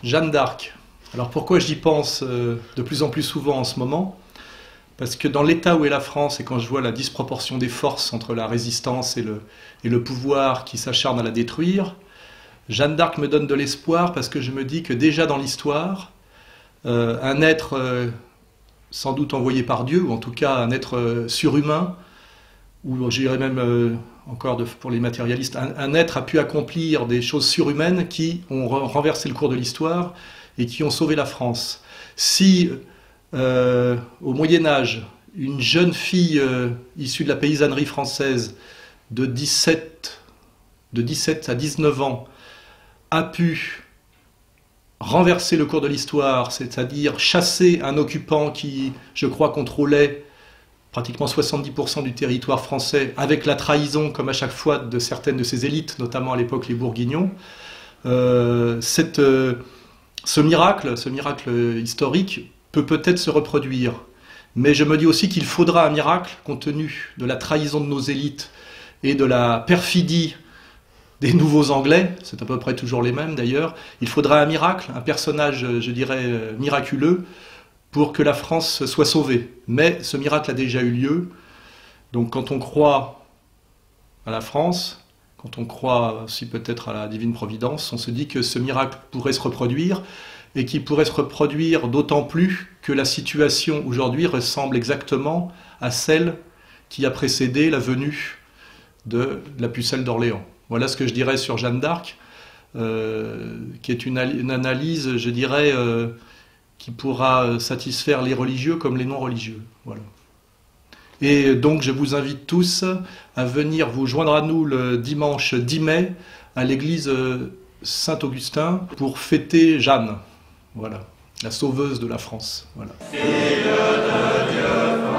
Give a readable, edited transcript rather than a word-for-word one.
Jeanne d'Arc. Alors pourquoi j'y pense de plus en plus souvent en ce moment? Parce que dans l'état où est la France, et quand je vois la disproportion des forces entre la résistance et le pouvoir qui s'acharne à la détruire, Jeanne d'Arc me donne de l'espoir parce que je me dis que déjà dans l'histoire, un être sans doute envoyé par Dieu, ou en tout cas un être surhumain, ou je dirais même encore pour les matérialistes, un être a pu accomplir des choses surhumaines qui ont renversé le cours de l'histoire et qui ont sauvé la France. Si au Moyen-Âge, une jeune fille issue de la paysannerie française de 17 à 19 ans a pu renverser le cours de l'histoire, c'est-à-dire chasser un occupant qui, je crois, contrôlait pratiquement 70% du territoire français, avec la trahison, comme à chaque fois, de certaines de ses élites, notamment à l'époque les Bourguignons. Ce miracle historique, peut peut-être se reproduire. Mais je me dis aussi qu'il faudra un miracle, compte tenu de la trahison de nos élites et de la perfidie des nouveaux Anglais, c'est à peu près toujours les mêmes d'ailleurs. Il faudra un miracle, un personnage, je dirais, miraculeux, pour que la France soit sauvée. Mais ce miracle a déjà eu lieu. Donc quand on croit à la France, quand on croit aussi peut-être à la divine providence, on se dit que ce miracle pourrait se reproduire, et qui pourrait se reproduire d'autant plus que la situation aujourd'hui ressemble exactement à celle qui a précédé la venue de la pucelle d'Orléans. Voilà ce que je dirais sur Jeanne d'Arc, qui est une analyse, je dirais, qui pourra satisfaire les religieux comme les non-religieux. Voilà. Et donc je vous invite tous à venir vous joindre à nous le dimanche 10 mai à l'église Saint-Augustin pour fêter Jeanne. Voilà, la sauveuse de la France. Voilà. Fille de Dieu.